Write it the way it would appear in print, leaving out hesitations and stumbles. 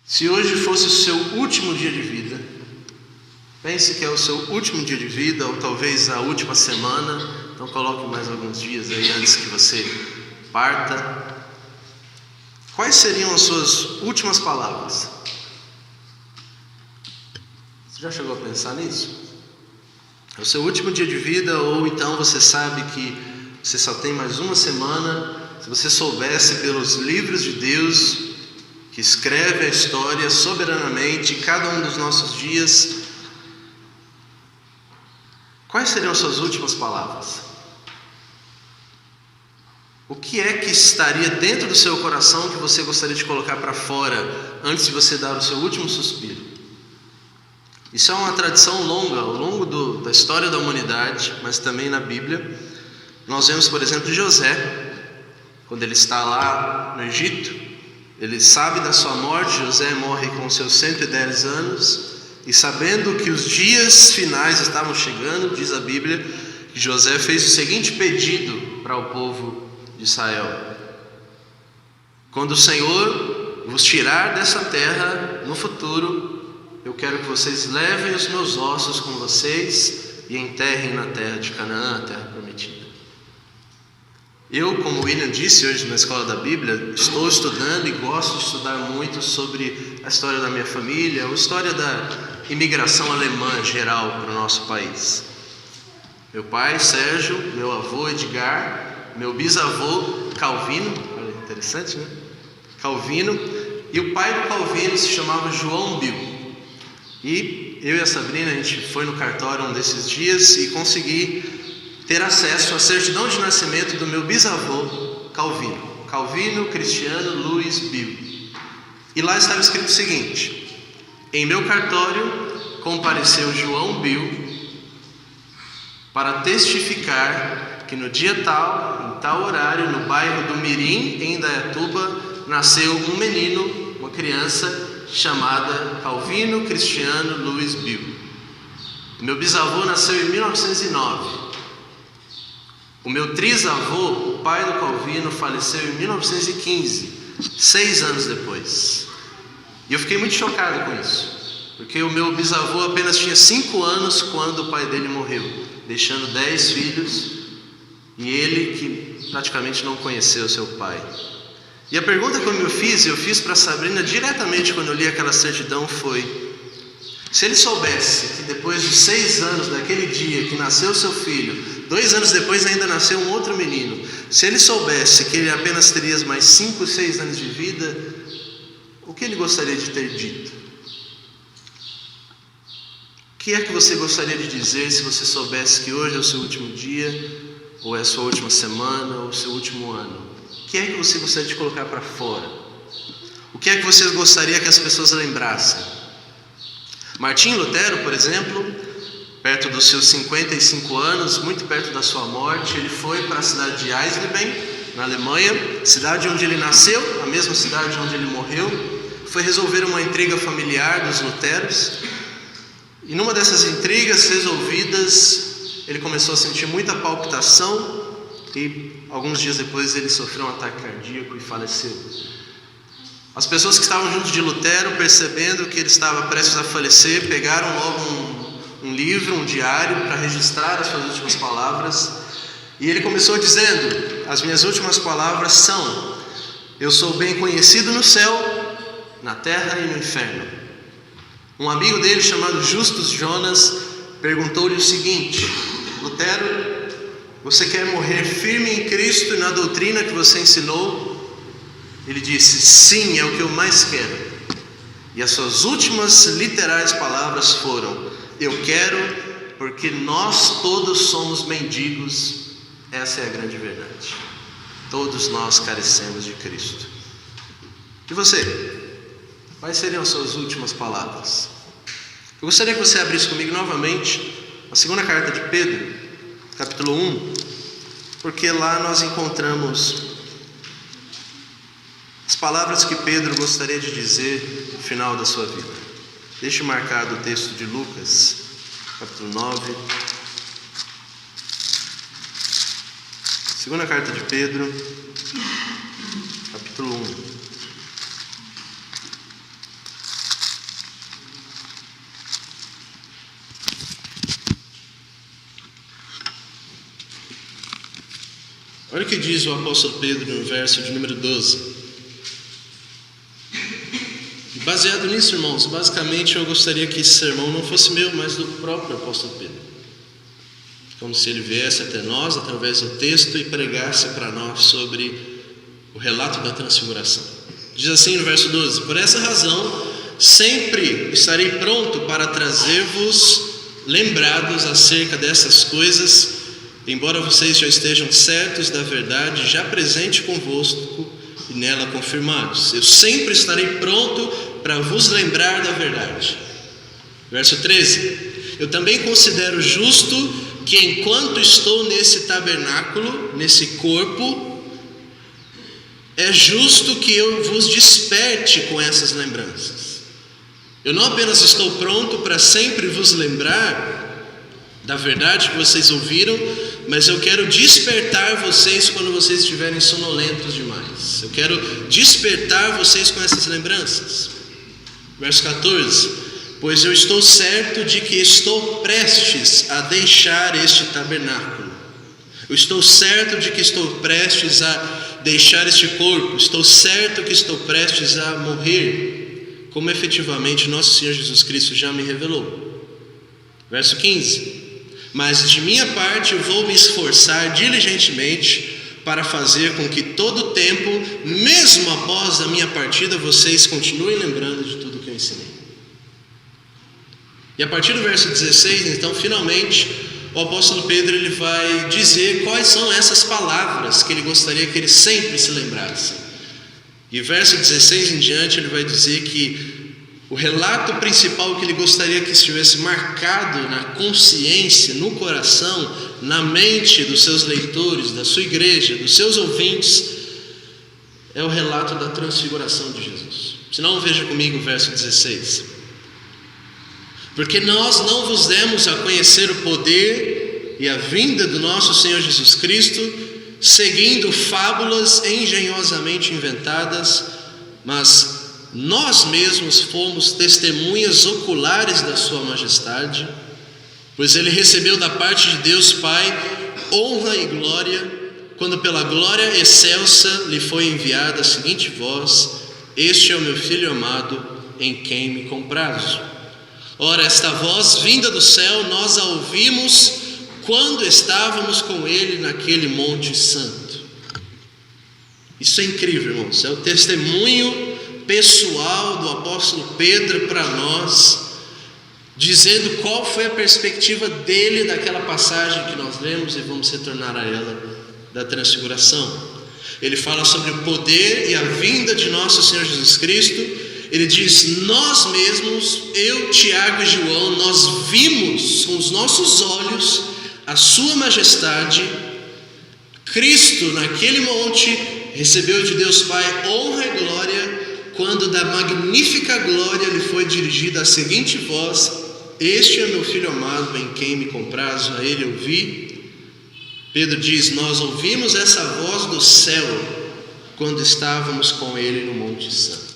Se hoje fosse o seu último dia de vida, pense que é o seu último dia de vida, ou talvez a última semana, então coloque mais alguns dias aí antes que você parta. Quais seriam as suas últimas palavras? Você já chegou a pensar nisso? É o seu último dia de vida, ou então você sabe que você só tem mais uma semana. Se você soubesse pelos livros de Deus, que escreve a história soberanamente em cada um dos nossos dias, quais seriam as suas últimas palavras? O que é que estaria dentro do seu coração que você gostaria de colocar para fora antes de você dar o seu último suspiro? Isso é uma tradição longa, ao longo da história da humanidade, mas também na Bíblia. Nós vemos, por exemplo, José, quando ele está lá no Egito, ele sabe da sua morte. José morre com seus 110 anos, e sabendo que os dias finais estavam chegando, diz a Bíblia, que José fez o seguinte pedido para o povo de Israel: quando o Senhor vos tirar dessa terra no futuro, eu quero que vocês levem os meus ossos com vocês e enterrem na terra de Canaã, a terra prometida. Eu, como o William disse hoje na escola da Bíblia, estou estudando e gosto de estudar muito sobre a história da minha família, a história da imigração alemã geral para o nosso país. Meu pai, Sérgio, meu avô, Edgar, meu bisavô, Calvino, olha, interessante, né? Calvino, e o pai do Calvino se chamava João Bill. E eu e a Sabrina, a gente foi no cartório um desses dias e consegui ter acesso à certidão de nascimento do meu bisavô, Calvino Cristiano Luiz Bill. E lá estava escrito o seguinte: em meu cartório compareceu João Bill para testificar que no dia tal, em tal horário, no bairro do Mirim, em Indaiatuba, nasceu um menino, uma criança chamada Calvino Cristiano Luiz Bill. Meu bisavô nasceu em 1909. O meu trisavô, o pai do Calvino, faleceu em 1915, 6 anos depois. E eu fiquei muito chocado com isso, porque o meu bisavô apenas tinha 5 anos quando o pai dele morreu, deixando 10 filhos, e ele que praticamente não conheceu seu pai. E a pergunta que eu fiz para a Sabrina diretamente quando eu li aquela certidão foi: se ele soubesse que depois de 6 anos daquele dia que nasceu seu filho, 2 anos depois ainda nasceu um outro menino, se ele soubesse que ele apenas teria mais 5, 6 anos de vida, o que ele gostaria de ter dito? O que é que você gostaria de dizer se você soubesse que hoje é o seu último dia, ou é a sua última semana, ou o seu último ano? O que é que você gostaria de colocar para fora? O que é que você gostaria que as pessoas lembrassem? Martinho Lutero, por exemplo, perto dos seus 55 anos, muito perto da sua morte, ele foi para a cidade de Eisleben, na Alemanha, cidade onde ele nasceu, a mesma cidade onde ele morreu. Foi resolver uma intriga familiar dos Luteros, e numa dessas intrigas resolvidas, ele começou a sentir muita palpitação, e alguns dias depois ele sofreu um ataque cardíaco e faleceu. As pessoas que estavam junto de Lutero, percebendo que ele estava prestes a falecer, pegaram logo um livro, um diário, para registrar as suas últimas palavras. E ele começou dizendo: as minhas últimas palavras são: eu sou bem conhecido no céu, na terra e no inferno. Um amigo dele, chamado Justus Jonas, perguntou-lhe o seguinte: Lutero, você quer morrer firme em Cristo e na doutrina que você ensinou? Ele disse: sim, é o que eu mais quero. E as suas últimas literais palavras foram: eu quero, porque nós todos somos mendigos. Essa é a grande verdade. Todos nós carecemos de Cristo. E você? Quais seriam as suas últimas palavras? Eu gostaria que você abrisse comigo novamente a segunda carta de Pedro, capítulo 1, porque lá nós encontramos as palavras que Pedro gostaria de dizer no final da sua vida. Deixe marcado o texto de Lucas, capítulo 9. Segunda carta de Pedro, capítulo 1. Olha o que diz o apóstolo Pedro no verso de número 12. Baseado nisso, irmãos, basicamente eu gostaria que esse sermão não fosse meu, mas do próprio apóstolo Pedro. Como se ele viesse até nós através do texto e pregasse para nós sobre o relato da transfiguração. Diz assim no verso 12: por essa razão, sempre estarei pronto para trazer-vos lembrados acerca dessas coisas, embora vocês já estejam certos da verdade, já presente convosco e nela confirmados. Eu sempre estarei pronto para vos lembrar da verdade. Verso 13: eu também considero justo que enquanto estou nesse tabernáculo, nesse corpo, é justo que eu vos desperte com essas lembranças. Eu não apenas estou pronto para sempre vos lembrar da verdade que vocês ouviram, mas eu quero despertar vocês quando vocês estiverem sonolentos demais. Eu quero despertar vocês com essas lembranças. Verso 14: pois eu estou certo de que estou prestes a deixar este tabernáculo. Eu estou certo de que estou prestes a deixar este corpo. Estou certo que estou prestes a morrer, como efetivamente nosso Senhor Jesus Cristo já me revelou. Verso 15: mas de minha parte eu vou me esforçar diligentemente para fazer com que todo o tempo, mesmo após a minha partida, vocês continuem lembrando de tudo que eu ensinei. E a partir do verso 16, então, finalmente, o apóstolo Pedro ele vai dizer quais são essas palavras que ele gostaria que eles sempre se lembrassem. E verso 16 em diante, ele vai dizer que o relato principal que ele gostaria que estivesse marcado na consciência, no coração, na mente dos seus leitores, da sua igreja, dos seus ouvintes, é o relato da transfiguração de Jesus. Se não, veja comigo o verso 16. Porque nós não vos demos a conhecer o poder e a vinda do nosso Senhor Jesus Cristo, seguindo fábulas engenhosamente inventadas, mas nós mesmos fomos testemunhas oculares da sua majestade, pois ele recebeu da parte de Deus Pai honra e glória, quando pela glória excelsa lhe foi enviada a seguinte voz: este é o meu Filho amado, em quem me comprazo. Ora, esta voz vinda do céu, nós a ouvimos quando estávamos com ele naquele monte santo. Isso é incrível, irmãos. É o testemunho pessoal do apóstolo Pedro para nós, dizendo qual foi a perspectiva dele daquela passagem que nós lemos e vamos retornar a ela, da transfiguração. Ele fala sobre o poder e a vinda de nosso Senhor Jesus Cristo. Ele diz: nós mesmos, eu, Tiago e João, nós vimos com os nossos olhos a sua majestade. Cristo naquele monte recebeu de Deus Pai honra e glória, quando da magnífica glória lhe foi dirigida a seguinte voz: este é meu Filho amado, em quem me comprazo, a ele ouvi. Pedro diz: nós ouvimos essa voz do céu quando estávamos com ele no Monte Santo.